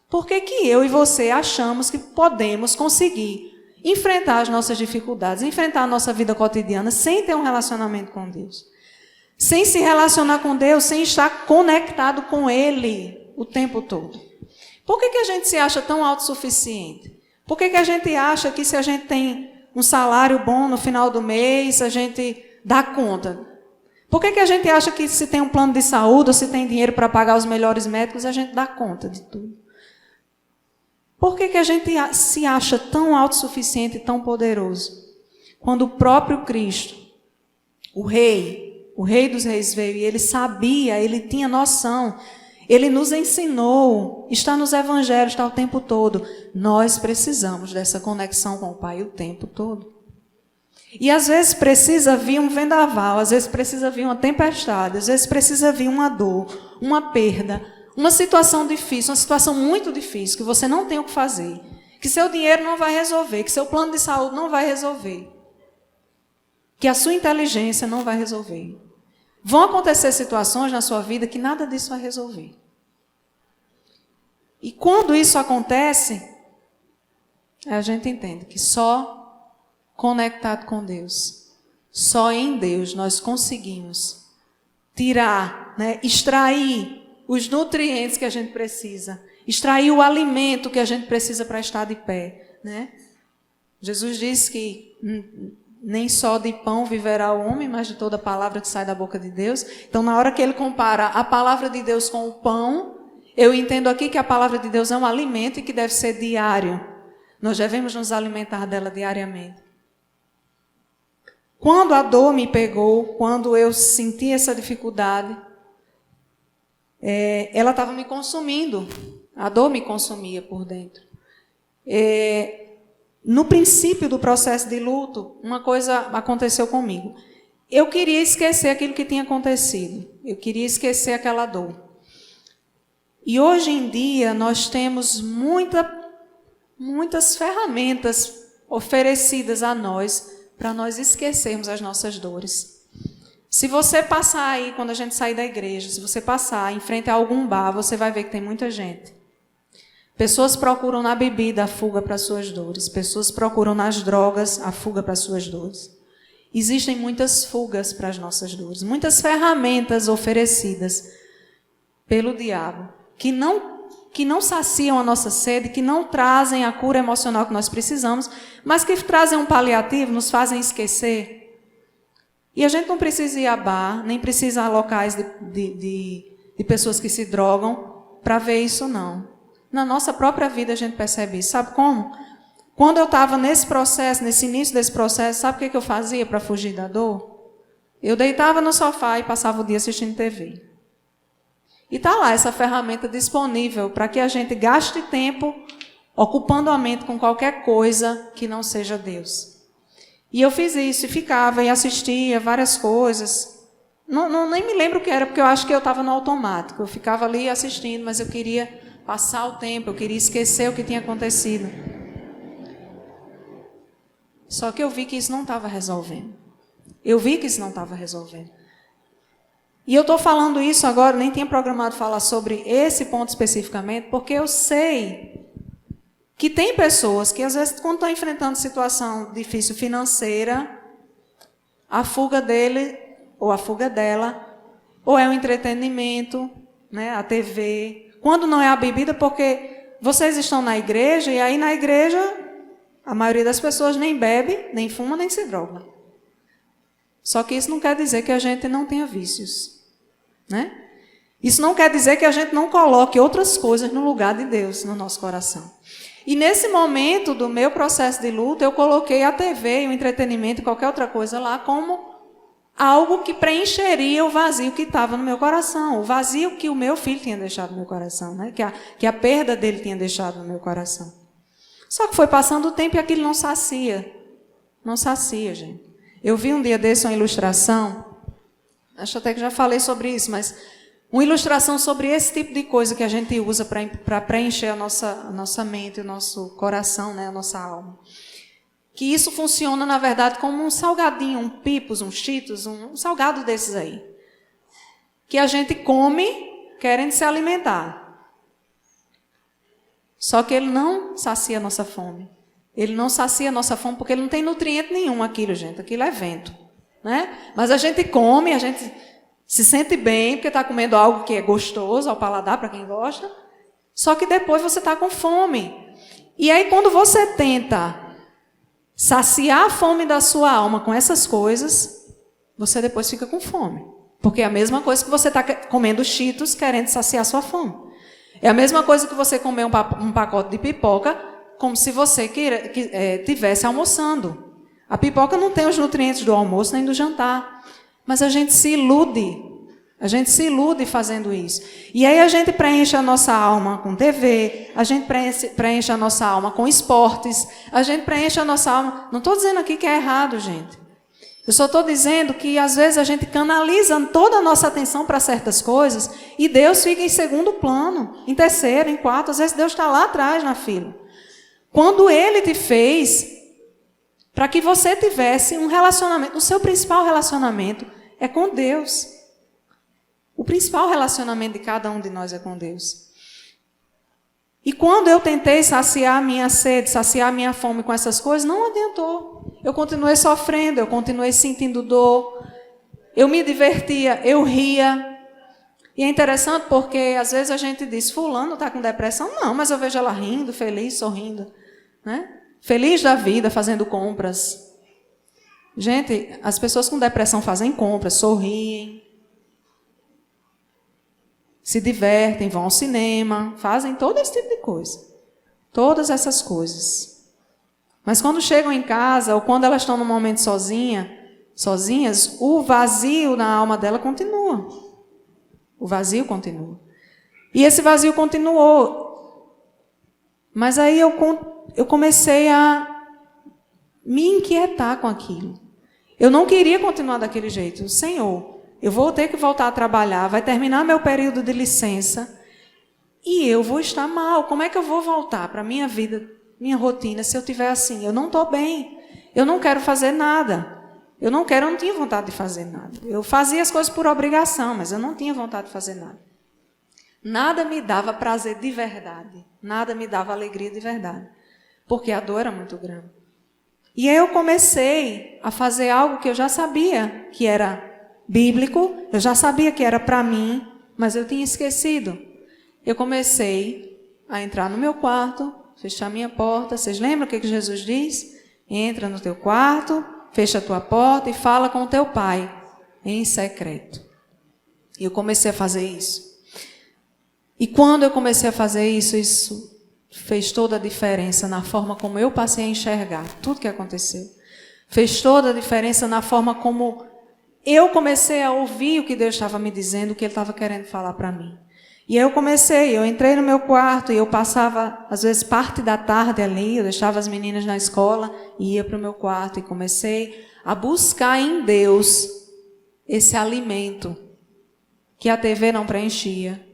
A: por que que eu e você achamos que podemos conseguir enfrentar as nossas dificuldades, enfrentar a nossa vida cotidiana sem ter um relacionamento com Deus? Sem se relacionar com Deus, sem estar conectado com Ele o tempo todo. Por que que a gente se acha tão autossuficiente? Por que que a gente acha que se a gente tem um salário bom no final do mês, a gente dá conta? Por que que a gente acha que se tem um plano de saúde ou se tem dinheiro para pagar os melhores médicos, a gente dá conta de tudo? Por que que a gente se acha tão autossuficiente e tão poderoso? Quando o próprio Cristo, o Rei dos Reis veio e ele sabia, ele tinha noção, ele nos ensinou, está nos evangelhos, está o tempo todo. Nós precisamos dessa conexão com o Pai o tempo todo. E às vezes precisa vir um vendaval, às vezes precisa vir uma tempestade, às vezes precisa vir uma dor, uma perda, uma situação difícil, uma situação muito difícil, que você não tem o que fazer, que seu dinheiro não vai resolver, que seu plano de saúde não vai resolver, que a sua inteligência não vai resolver. Vão acontecer situações na sua vida que nada disso vai resolver. E quando isso acontece, a gente entende que só conectado com Deus, só em Deus nós conseguimos tirar, extrair os nutrientes que a gente precisa, extrair o alimento que a gente precisa para estar de pé, Jesus disse que nem só de pão viverá o homem, mas de toda palavra que sai da boca de Deus. Então, na hora que ele compara a palavra de Deus com o pão, eu entendo aqui que a palavra de Deus é um alimento e que deve ser diário. Nós devemos nos alimentar dela diariamente. Quando a dor me pegou, quando eu senti essa dificuldade, ela estava me consumindo, a dor me consumia por dentro. No princípio do processo de luto, uma coisa aconteceu comigo. Eu queria esquecer aquilo que tinha acontecido, eu queria esquecer aquela dor. E hoje em dia nós temos muitas ferramentas oferecidas a nós para nós esquecermos as nossas dores. Se você passar aí, quando a gente sair da igreja, se você passar em frente a algum bar, você vai ver que tem muita gente. Pessoas procuram na bebida a fuga para suas dores. Pessoas procuram nas drogas a fuga para suas dores. Existem muitas fugas para as nossas dores. Muitas ferramentas oferecidas pelo diabo, que não saciam a nossa sede, que não trazem a cura emocional que nós precisamos, mas que trazem um paliativo, nos fazem esquecer. E a gente não precisa ir a bar, nem precisa a locais de pessoas que se drogam para ver isso, não. Na nossa própria vida a gente percebe isso. Sabe como? Quando eu estava nesse processo, nesse início desse processo, sabe o que eu fazia para fugir da dor? Eu deitava no sofá e passava o dia assistindo TV. E está lá essa ferramenta disponível para que a gente gaste tempo ocupando a mente com qualquer coisa que não seja Deus. E eu fiz isso, e ficava, e assistia várias coisas. Nem me lembro o que era, porque eu acho que eu estava no automático. Eu ficava ali assistindo, mas eu queria passar o tempo, eu queria esquecer o que tinha acontecido. Só que eu vi que isso não estava resolvendo. E eu estou falando isso agora, nem tinha programado falar sobre esse ponto especificamente, porque eu sei que tem pessoas que, às vezes, quando estão enfrentando situação difícil financeira, a fuga dele ou a fuga dela, ou é o entretenimento, né, a TV. Quando não é a bebida, porque vocês estão na igreja, e aí na igreja a maioria das pessoas nem bebe, nem fuma, nem se droga. Só que isso não quer dizer que a gente não tenha vícios, né? Isso não quer dizer que a gente não coloque outras coisas no lugar de Deus no nosso coração. E nesse momento do meu processo de luta, eu coloquei a TV, o entretenimento e qualquer outra coisa lá como algo que preencheria o vazio que estava no meu coração, o vazio que o meu filho tinha deixado no meu coração, né? que a perda dele tinha deixado no meu coração. Só que foi passando o tempo e aquilo não sacia. Não sacia, gente. Eu vi um dia desse uma ilustração, acho até que já falei sobre isso, mas uma ilustração sobre esse tipo de coisa que a gente usa para preencher a nossa mente, o nosso coração, né, a nossa alma. Que isso funciona, na verdade, como um salgadinho, um Pipos, um Cheetos, um salgado desses aí. Que a gente come querendo se alimentar. Só que ele não sacia a nossa fome. Ele não sacia a nossa fome porque ele não tem nutriente nenhum aquilo, gente. Aquilo é vento, né? Mas a gente come, a gente se sente bem porque está comendo algo que é gostoso ao paladar para quem gosta. Só que depois você está com fome. E aí quando você tenta saciar a fome da sua alma com essas coisas, você depois fica com fome. Porque é a mesma coisa que você está comendo Cheetos querendo saciar a sua fome. É a mesma coisa que você comer um pacote de pipoca como se você tivesse almoçando. A pipoca não tem os nutrientes do almoço nem do jantar. Mas a gente se ilude. A gente se ilude fazendo isso. E aí a gente preenche a nossa alma com TV, a gente preenche a nossa alma com esportes, a gente preenche a nossa alma... Não estou dizendo aqui que é errado, gente. Eu só estou dizendo que às vezes a gente canaliza toda a nossa atenção para certas coisas e Deus fica em segundo plano, em terceiro, em quarto. Às vezes Deus está lá atrás na fila. Quando Ele te fez para que você tivesse um relacionamento, o seu principal relacionamento é com Deus. O principal relacionamento de cada um de nós é com Deus. E quando eu tentei saciar a minha sede, saciar a minha fome com essas coisas, não adiantou. Eu continuei sofrendo, eu continuei sentindo dor, eu me divertia, eu ria. E é interessante porque às vezes a gente diz, fulano está com depressão. Não, mas eu vejo ela rindo, feliz, sorrindo, né? Feliz da vida, fazendo compras. Gente, as pessoas com depressão fazem compras, sorriem, se divertem, vão ao cinema, fazem todo esse tipo de coisa. Todas essas coisas. Mas quando chegam em casa, ou quando elas estão num momento sozinhas, o vazio na alma dela continua. O vazio continua. E esse vazio continuou. Mas aí eu comecei a me inquietar com aquilo. Eu não queria continuar daquele jeito. Senhor, eu vou ter que voltar a trabalhar, vai terminar meu período de licença e eu vou estar mal. Como é que eu vou voltar para a minha vida, minha rotina, se eu estiver assim? Eu não estou bem, eu não quero fazer nada. Eu não tinha vontade de fazer nada. Eu fazia as coisas por obrigação, mas eu não tinha vontade de fazer nada. Nada me dava prazer de verdade, nada me dava alegria de verdade, porque a dor era muito grande. E aí eu comecei a fazer algo que eu já sabia que era bíblico, eu já sabia que era para mim, mas eu tinha esquecido. Eu comecei a entrar no meu quarto, fechar minha porta. Vocês lembram o que Jesus diz? Entra no teu quarto, fecha a tua porta e fala com o teu pai, em secreto. E eu comecei a fazer isso. E quando eu comecei a fazer isso, isso fez toda a diferença na forma como eu passei a enxergar tudo que aconteceu. Fez toda a diferença na forma como eu comecei a ouvir o que Deus estava me dizendo, o que Ele estava querendo falar para mim. E aí eu entrei no meu quarto e eu passava, às vezes, parte da tarde ali, eu deixava as meninas na escola e ia para o meu quarto e comecei a buscar em Deus esse alimento que a TV não preenchia,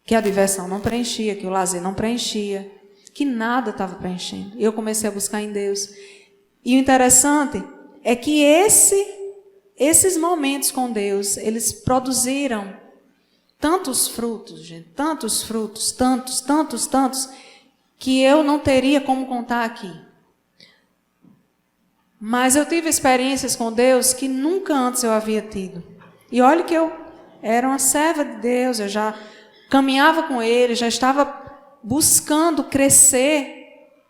A: que a diversão não preenchia, que o lazer não preenchia, que nada estava preenchendo. E eu comecei a buscar em Deus. E o interessante é que esses momentos com Deus, eles produziram tantos frutos, gente, tantos frutos, tantos, que eu não teria como contar aqui. Mas eu tive experiências com Deus que nunca antes eu havia tido. E olha que eu era uma serva de Deus, eu já caminhava com Ele, já estava buscando crescer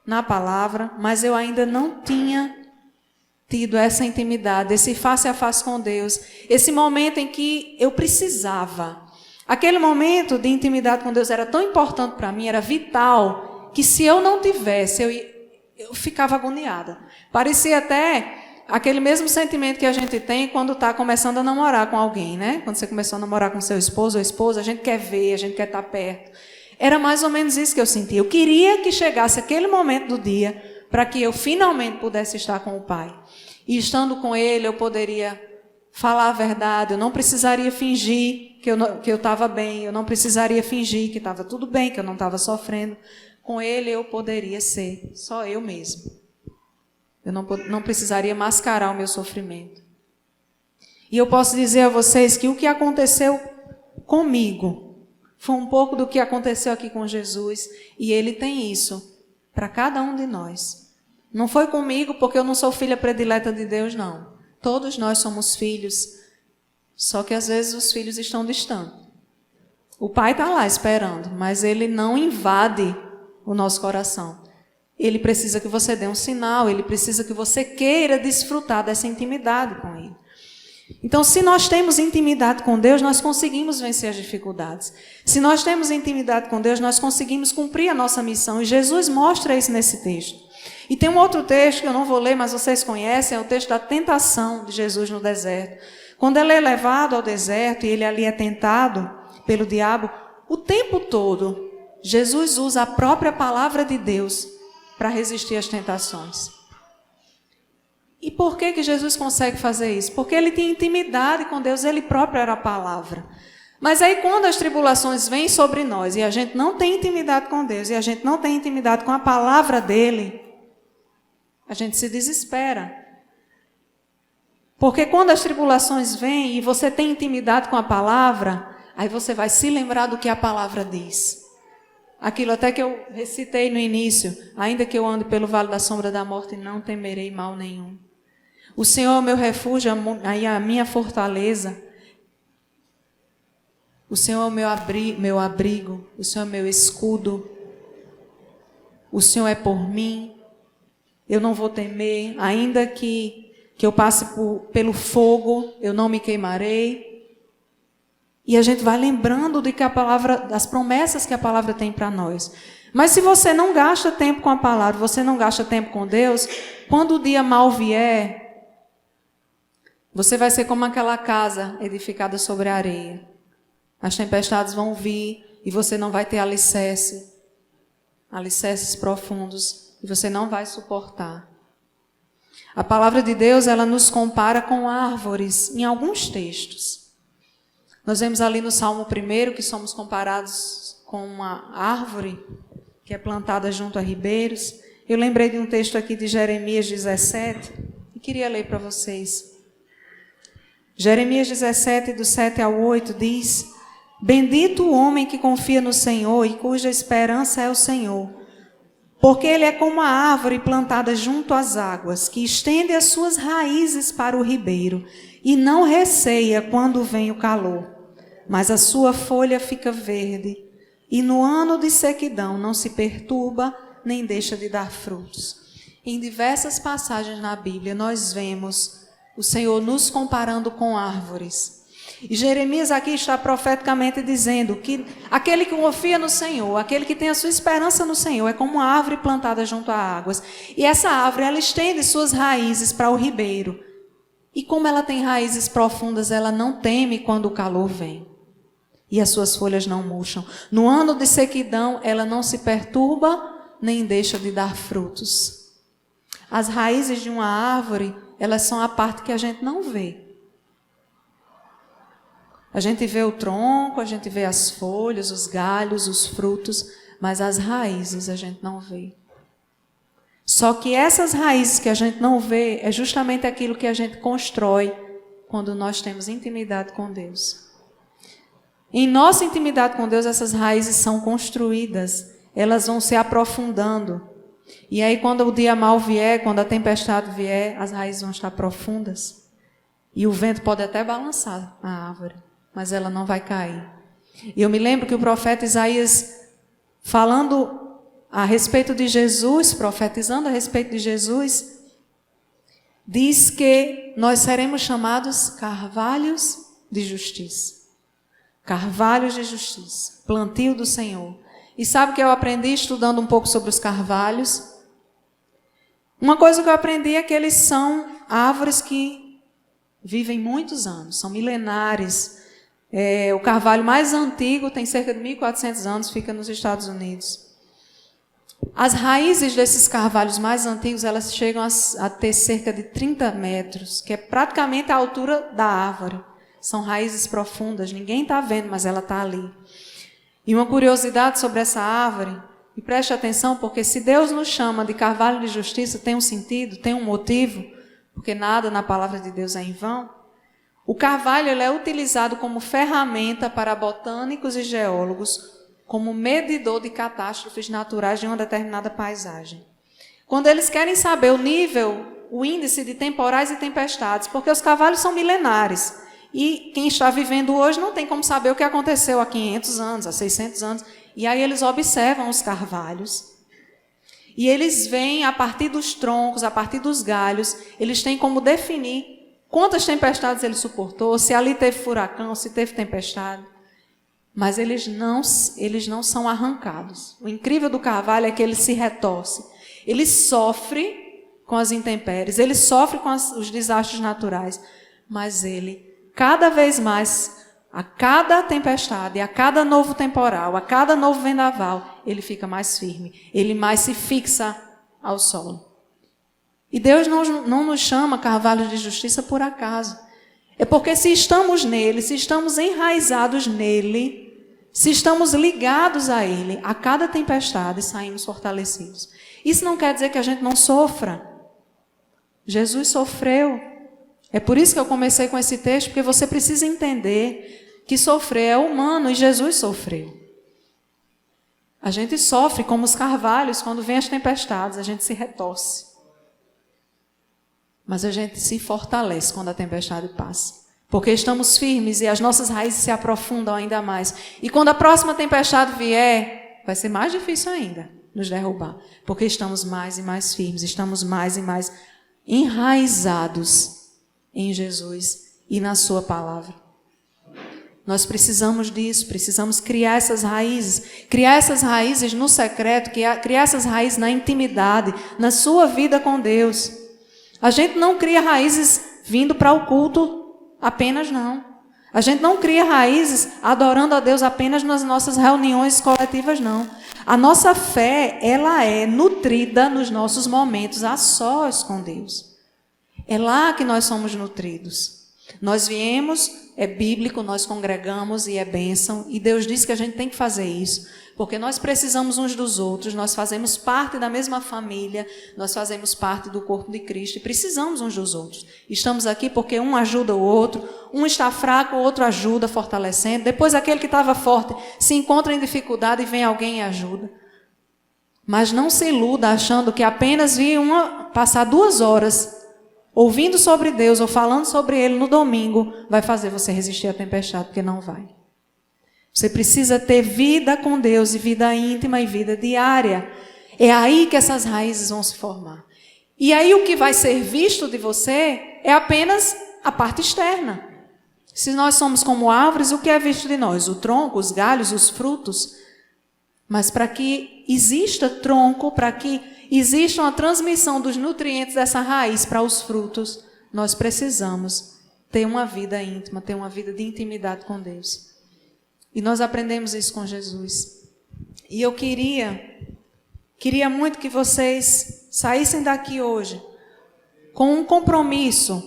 A: na palavra, mas eu ainda não tinha tido essa intimidade, esse face a face com Deus, esse momento em que eu precisava. Aquele momento de intimidade com Deus era tão importante para mim, era vital, que se eu não tivesse, eu ficava agoniada. Parecia até aquele mesmo sentimento que a gente tem quando está começando a namorar com alguém, né? Quando você começou a namorar com seu esposo ou esposa, a gente quer ver, a gente quer estar perto. Era mais ou menos isso que eu sentia. Eu queria que chegasse aquele momento do dia para que eu finalmente pudesse estar com o Pai. E estando com Ele, eu poderia falar a verdade, eu não precisaria fingir que eu estava bem, eu não precisaria fingir que estava tudo bem, que eu não estava sofrendo. Com Ele eu poderia ser só eu mesmo. Eu não precisaria mascarar o meu sofrimento. E eu posso dizer a vocês que o que aconteceu comigo foi um pouco do que aconteceu aqui com Jesus, e Ele tem isso para cada um de nós. Não foi comigo porque eu não sou filha predileta de Deus, não. Todos nós somos filhos, só que às vezes os filhos estão distantes. O Pai está lá esperando, mas Ele não invade o nosso coração. Ele precisa que você dê um sinal, Ele precisa que você queira desfrutar dessa intimidade com Ele. Então, se nós temos intimidade com Deus, nós conseguimos vencer as dificuldades. Se nós temos intimidade com Deus, nós conseguimos cumprir a nossa missão. E Jesus mostra isso nesse texto. E tem um outro texto que eu não vou ler, mas vocês conhecem, é o texto da tentação de Jesus no deserto. Quando ele é levado ao deserto e ele ali é tentado pelo diabo, o tempo todo, Jesus usa a própria palavra de Deus para resistir às tentações. E por que Jesus consegue fazer isso? Porque ele tinha intimidade com Deus, ele próprio era a palavra. Mas aí quando as tribulações vêm sobre nós e a gente não tem intimidade com Deus e a gente não tem intimidade com a palavra dele, a gente se desespera. Porque quando as tribulações vêm e você tem intimidade com a palavra, aí você vai se lembrar do que a palavra diz. Aquilo até que eu recitei no início, ainda que eu ande pelo vale da sombra da morte, não temerei mal nenhum. O Senhor é o meu refúgio, a minha fortaleza. O Senhor é o meu abrigo, o Senhor é o meu escudo. O Senhor é por mim. Eu não vou temer, ainda que eu passe pelo fogo, eu não me queimarei. E a gente vai lembrando de que a palavra, das promessas que a palavra tem para nós. Mas se você não gasta tempo com a palavra, você não gasta tempo com Deus, quando o dia mal vier, você vai ser como aquela casa edificada sobre a areia. As tempestades vão vir e você não vai ter alicerces profundos, e você não vai suportar. A palavra de Deus, ela nos compara com árvores em alguns textos. Nós vemos ali no Salmo 1 que somos comparados com uma árvore que é plantada junto a ribeiros. Eu lembrei de um texto aqui de Jeremias 17 e queria ler para vocês. Jeremias 17, do 7 ao 8, diz: Bendito o homem que confia no Senhor e cuja esperança é o Senhor, porque ele é como a árvore plantada junto às águas, que estende as suas raízes para o ribeiro e não receia quando vem o calor, mas a sua folha fica verde e no ano de sequidão não se perturba nem deixa de dar frutos. Em diversas passagens na Bíblia nós vemos o Senhor nos comparando com árvores. E Jeremias aqui está profeticamente dizendo que aquele que confia no Senhor, aquele que tem a sua esperança no Senhor, é como uma árvore plantada junto a águas. E essa árvore, ela estende suas raízes para o ribeiro. E como ela tem raízes profundas, ela não teme quando o calor vem. E as suas folhas não murcham. No ano de sequidão, ela não se perturba, nem deixa de dar frutos. As raízes de uma árvore, elas são a parte que a gente não vê. A gente vê o tronco, a gente vê as folhas, os galhos, os frutos, mas as raízes a gente não vê. Só que essas raízes que a gente não vê é justamente aquilo que a gente constrói quando nós temos intimidade com Deus. Em nossa intimidade com Deus, essas raízes são construídas, elas vão se aprofundando. E aí, quando o dia mau vier, quando a tempestade vier, as raízes vão estar profundas. E o vento pode até balançar a árvore, mas ela não vai cair. E eu me lembro que o profeta Isaías, falando a respeito de Jesus, profetizando a respeito de Jesus, diz que nós seremos chamados carvalhos de justiça. Carvalhos de justiça, plantio do Senhor. E sabe o que eu aprendi estudando um pouco sobre os carvalhos? Uma coisa que eu aprendi é que eles são árvores que vivem muitos anos, são milenares. O carvalho mais antigo tem cerca de 1.400 anos, fica nos Estados Unidos. As raízes desses carvalhos mais antigos, elas chegam a ter cerca de 30 metros, que é praticamente a altura da árvore. São raízes profundas, ninguém está vendo, mas ela está ali. E uma curiosidade sobre essa árvore, e preste atenção, porque se Deus nos chama de carvalho de justiça, tem um sentido, tem um motivo, porque nada na palavra de Deus é em vão. O carvalho ele é utilizado como ferramenta para botânicos e geólogos, como medidor de catástrofes naturais de uma determinada paisagem. Quando eles querem saber o nível, o índice de temporais e tempestades, porque os carvalhos são milenares, e quem está vivendo hoje não tem como saber o que aconteceu há 500 anos, há 600 anos. E aí eles observam os carvalhos. E eles veem, a partir dos troncos, a partir dos galhos, eles têm como definir quantas tempestades ele suportou, se ali teve furacão, se teve tempestade. Mas eles não são arrancados. O incrível do carvalho é que ele se retorce. Ele sofre com as intempéries, ele sofre com os desastres naturais, mas ele cada vez mais, a cada tempestade, a cada novo temporal, a cada novo vendaval, ele fica mais firme, ele mais se fixa ao solo. E Deus não nos chama carvalho de justiça por acaso. É porque se estamos nele, se estamos enraizados nele, se estamos ligados a ele, a cada tempestade saímos fortalecidos. Isso não quer dizer que a gente não sofra. Jesus sofreu. É por isso que eu comecei com esse texto, porque você precisa entender que sofrer é humano e Jesus sofreu. A gente sofre como os carvalhos, quando vem as tempestades, a gente se retorce. Mas a gente se fortalece quando a tempestade passa. Porque estamos firmes e as nossas raízes se aprofundam ainda mais. E quando a próxima tempestade vier, vai ser mais difícil ainda nos derrubar. Porque estamos mais e mais firmes, estamos mais e mais enraizados em Jesus e na sua palavra. Nós precisamos disso, precisamos criar essas raízes no secreto, criar essas raízes na intimidade, na sua vida com Deus. A gente não cria raízes vindo para o culto apenas, não. A gente não cria raízes adorando a Deus apenas nas nossas reuniões coletivas, não. A nossa fé, ela é nutrida nos nossos momentos a sós com Deus. É lá que nós somos nutridos. Nós viemos, é bíblico, nós congregamos e é bênção. E Deus diz que a gente tem que fazer isso. Porque nós precisamos uns dos outros, nós fazemos parte da mesma família, nós fazemos parte do corpo de Cristo e precisamos uns dos outros. Estamos aqui porque um ajuda o outro, um está fraco, o outro ajuda, fortalecendo. Depois aquele que estava forte se encontra em dificuldade e vem alguém e ajuda. Mas não se iluda achando que apenas passar 2 horas ouvindo sobre Deus ou falando sobre Ele no domingo vai fazer você resistir à tempestade, porque não vai. Você precisa ter vida com Deus, e vida íntima e vida diária. É aí que essas raízes vão se formar. E aí o que vai ser visto de você é apenas a parte externa. Se nós somos como árvores, o que é visto de nós? O tronco, os galhos, os frutos. Mas para que exista tronco, para que exista uma transmissão dos nutrientes dessa raiz para os frutos, nós precisamos ter uma vida íntima, ter uma vida de intimidade com Deus. E nós aprendemos isso com Jesus. E eu queria muito que vocês saíssem daqui hoje com um compromisso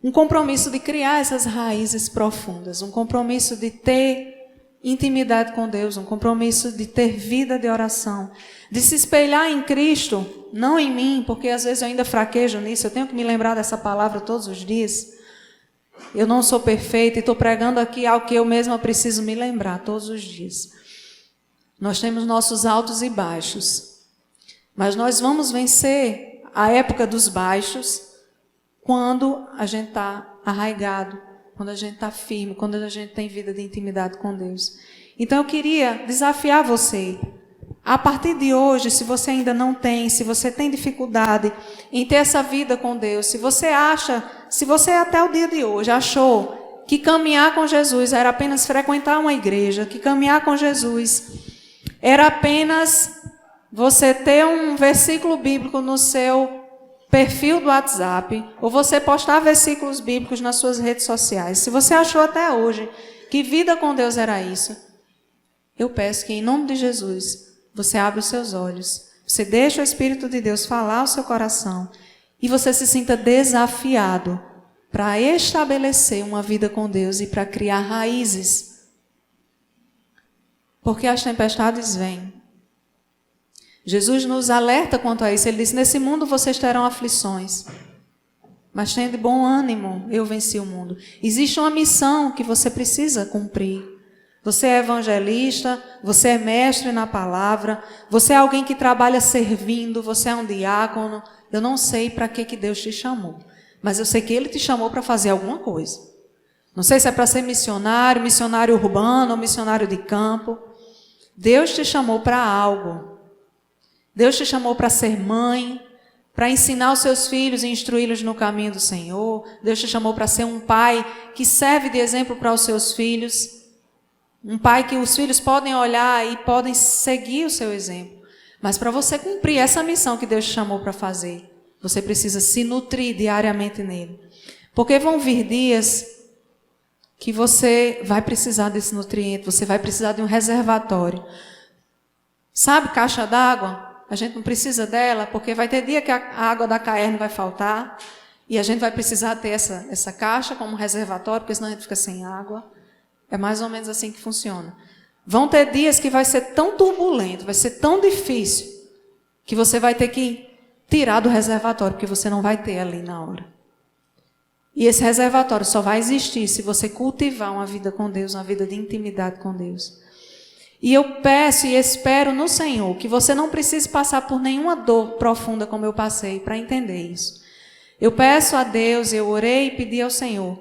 A: de criar essas raízes profundas, um compromisso de ter intimidade com Deus, um compromisso de ter vida de oração, de se espelhar em Cristo, não em mim, porque às vezes eu ainda fraquejo nisso, eu tenho que me lembrar dessa palavra todos os dias. Eu não sou perfeita e estou pregando aqui algo que eu mesma preciso me lembrar todos os dias. Nós temos nossos altos e baixos. Mas nós vamos vencer a época dos baixos quando a gente está arraigado, quando a gente está firme, quando a gente tem vida de intimidade com Deus. Então eu queria desafiar você. A partir de hoje, se você ainda não tem, se você tem dificuldade em ter essa vida com Deus, se você até o dia de hoje achou que caminhar com Jesus era apenas frequentar uma igreja, que caminhar com Jesus era apenas você ter um versículo bíblico no seu perfil do WhatsApp, ou você postar versículos bíblicos nas suas redes sociais, se você achou até hoje que vida com Deus era isso, eu peço que em nome de Jesus, você abra os seus olhos, você deixa o Espírito de Deus falar ao seu coração e você se sinta desafiado para estabelecer uma vida com Deus e para criar raízes. Porque as tempestades vêm. Jesus nos alerta quanto a isso. Ele disse, nesse mundo vocês terão aflições, mas tenha de bom ânimo, eu venci o mundo. Existe uma missão que você precisa cumprir. Você é evangelista, você é mestre na palavra, você é alguém que trabalha servindo, você é um diácono. Eu não sei para que Deus te chamou, mas eu sei que Ele te chamou para fazer alguma coisa. Não sei se é para ser missionário, missionário urbano ou missionário de campo. Deus te chamou para algo. Deus te chamou para ser mãe, para ensinar os seus filhos e instruí-los no caminho do Senhor. Deus te chamou para ser um pai que serve de exemplo para os seus filhos. Um pai que os filhos podem olhar e podem seguir o seu exemplo. Mas para você cumprir essa missão que Deus te chamou para fazer, você precisa se nutrir diariamente nele. Porque vão vir dias que você vai precisar desse nutriente, você vai precisar de um reservatório. Sabe caixa d'água? A gente não precisa dela, porque vai ter dia que a água da Caerne vai faltar, e a gente vai precisar ter essa caixa como reservatório, porque senão a gente fica sem água. É mais ou menos assim que funciona. Vão ter dias que vai ser tão turbulento, vai ser tão difícil, que você vai ter que tirar do reservatório, porque você não vai ter ali na hora. E esse reservatório só vai existir se você cultivar uma vida com Deus, uma vida de intimidade com Deus. E eu peço e espero no Senhor que você não precise passar por nenhuma dor profunda como eu passei para entender isso. Eu peço a Deus, eu orei e pedi ao Senhor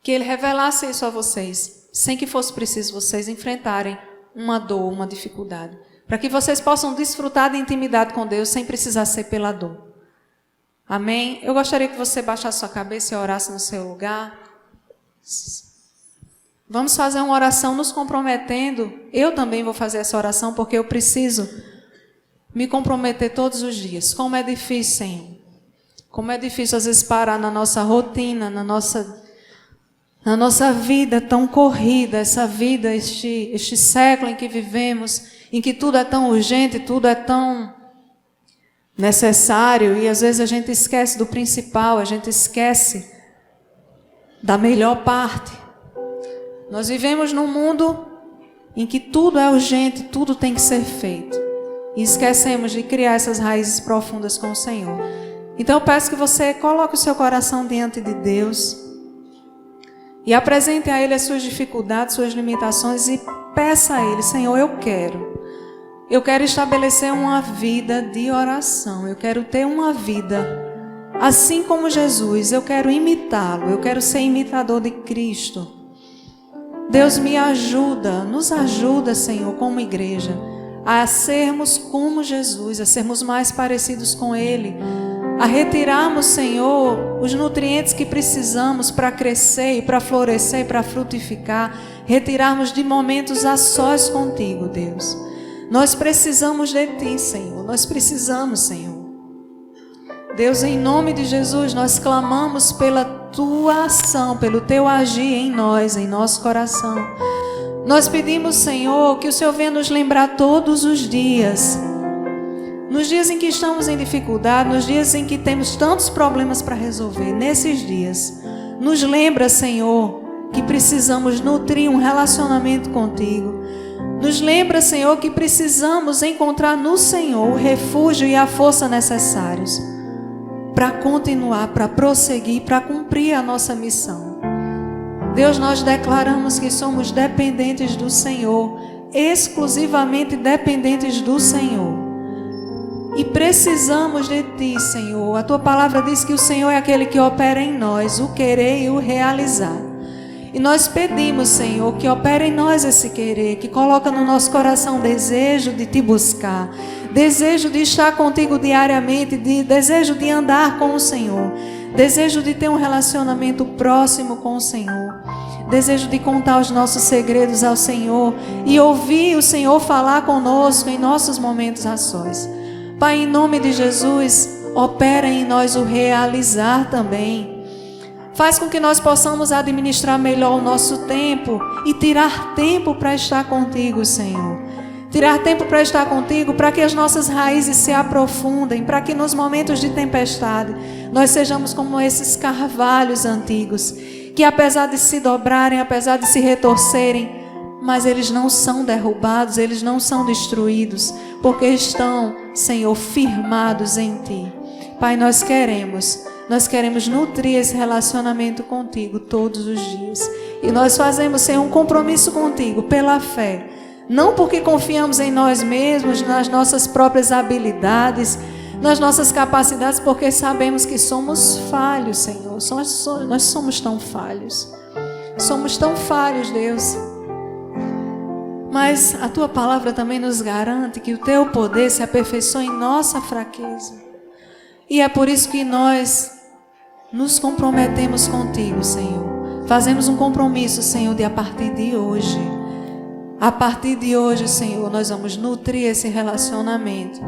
A: que Ele revelasse isso a vocês, sem que fosse preciso vocês enfrentarem uma dor, uma dificuldade, para que vocês possam desfrutar de intimidade com Deus sem precisar ser pela dor. Amém? Eu gostaria que você baixasse sua cabeça e orasse no seu lugar. Vamos fazer uma oração nos comprometendo. Eu também vou fazer essa oração porque eu preciso me comprometer todos os dias. Como é difícil, Senhor. Como é difícil às vezes parar na nossa rotina, na nossa vida tão corrida, essa vida, este século em que vivemos, em que tudo é tão urgente, tudo é tão necessário, e às vezes a gente esquece do principal, a gente esquece da melhor parte. Nós vivemos num mundo em que tudo é urgente, tudo tem que ser feito. E esquecemos de criar essas raízes profundas com o Senhor. Então eu peço que você coloque o seu coração diante de Deus e apresente a Ele as suas dificuldades, suas limitações e peça a Ele, Senhor, eu quero estabelecer uma vida de oração, eu quero ter uma vida assim como Jesus, eu quero imitá-lo, eu quero ser imitador de Cristo. Deus me ajuda, nos ajuda, Senhor, como igreja, a sermos como Jesus, a sermos mais parecidos com Ele, a retirarmos, Senhor, os nutrientes que precisamos para crescer e para florescer, para frutificar, retirarmos de momentos a sós contigo, Deus. Nós precisamos de Ti, Senhor, nós precisamos, Senhor. Deus, em nome de Jesus, nós clamamos pela Tua ação, pelo Teu agir em nós, em nosso coração. Nós pedimos, Senhor, que o Senhor venha nos lembrar todos os dias, nos dias em que estamos em dificuldade, nos dias em que temos tantos problemas para resolver, nesses dias, nos lembra, Senhor, que precisamos nutrir um relacionamento contigo. Nos lembra, Senhor, que precisamos encontrar no Senhor o refúgio e a força necessários para continuar, para prosseguir, para cumprir a nossa missão. Deus, nós declaramos que somos dependentes do Senhor exclusivamente dependentes do Senhor. E precisamos de Ti, Senhor. A Tua palavra diz que o Senhor é aquele que opera em nós o querer e o realizar. E nós pedimos, Senhor, que opere em nós esse querer, que coloca no nosso coração desejo de Te buscar, desejo de estar contigo diariamente, desejo de andar com o Senhor, desejo de ter um relacionamento próximo com o Senhor, desejo de contar os nossos segredos ao Senhor e ouvir o Senhor falar conosco em nossos momentos a sós. Pai, em nome de Jesus, opera em nós o realizar também. Faz com que nós possamos administrar melhor o nosso tempo e tirar tempo para estar contigo, Senhor. Tirar tempo para estar contigo, para que as nossas raízes se aprofundem, para que nos momentos de tempestade nós sejamos como esses carvalhos antigos, que apesar de se dobrarem, apesar de se retorcerem, mas eles não são derrubados, eles não são destruídos, porque estão, Senhor, firmados em Ti. Pai, nós queremos nutrir esse relacionamento contigo todos os dias. E nós fazemos, Senhor, um compromisso contigo pela fé. Não porque confiamos em nós mesmos, nas nossas próprias habilidades, nas nossas capacidades, porque sabemos que somos falhos, Senhor. Nós somos tão falhos. Somos tão falhos, Deus. Mas a Tua palavra também nos garante que o Teu poder se aperfeiçoa em nossa fraqueza. E é por isso que nós nos comprometemos contigo, Senhor. Fazemos um compromisso, Senhor, de a partir de hoje. A partir de hoje, Senhor, nós vamos nutrir esse relacionamento.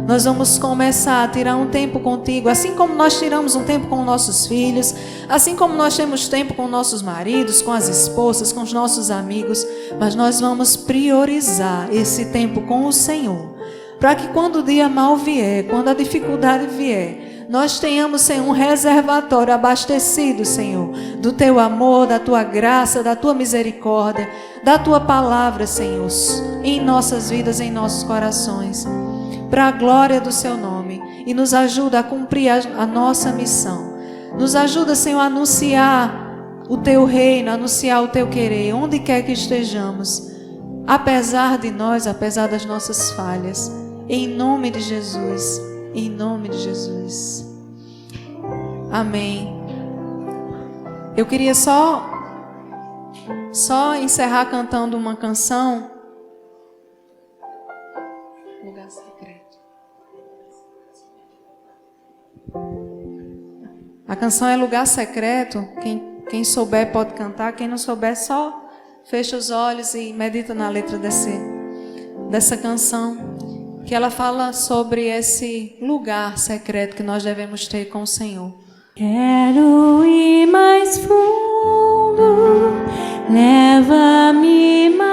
A: Nós vamos começar a tirar um tempo contigo, assim como nós tiramos um tempo com nossos filhos, assim como nós temos tempo com nossos maridos, com as esposas, com os nossos amigos, mas nós vamos priorizar esse tempo com o Senhor, para que quando o dia mal vier, quando a dificuldade vier, nós tenhamos, Senhor, um reservatório abastecido, Senhor, do Teu amor, da Tua graça, da Tua misericórdia, da Tua palavra, Senhor, em nossas vidas, em nossos corações, para a glória do Seu nome. E nos ajuda a cumprir a nossa missão. Nos ajuda, Senhor, a anunciar o Teu reino, a anunciar o Teu querer, onde quer que estejamos, apesar de nós, apesar das nossas falhas. Em nome de Jesus. Em nome de Jesus. Amém. Eu queria só encerrar cantando uma canção. Lugar secreto. A canção é Lugar Secreto. Quem souber pode cantar. Quem não souber, só fecha os olhos e medita na letra dessa canção, que ela fala sobre esse lugar secreto que nós devemos ter com o Senhor.
B: Quero ir mais fundo, leva-me mais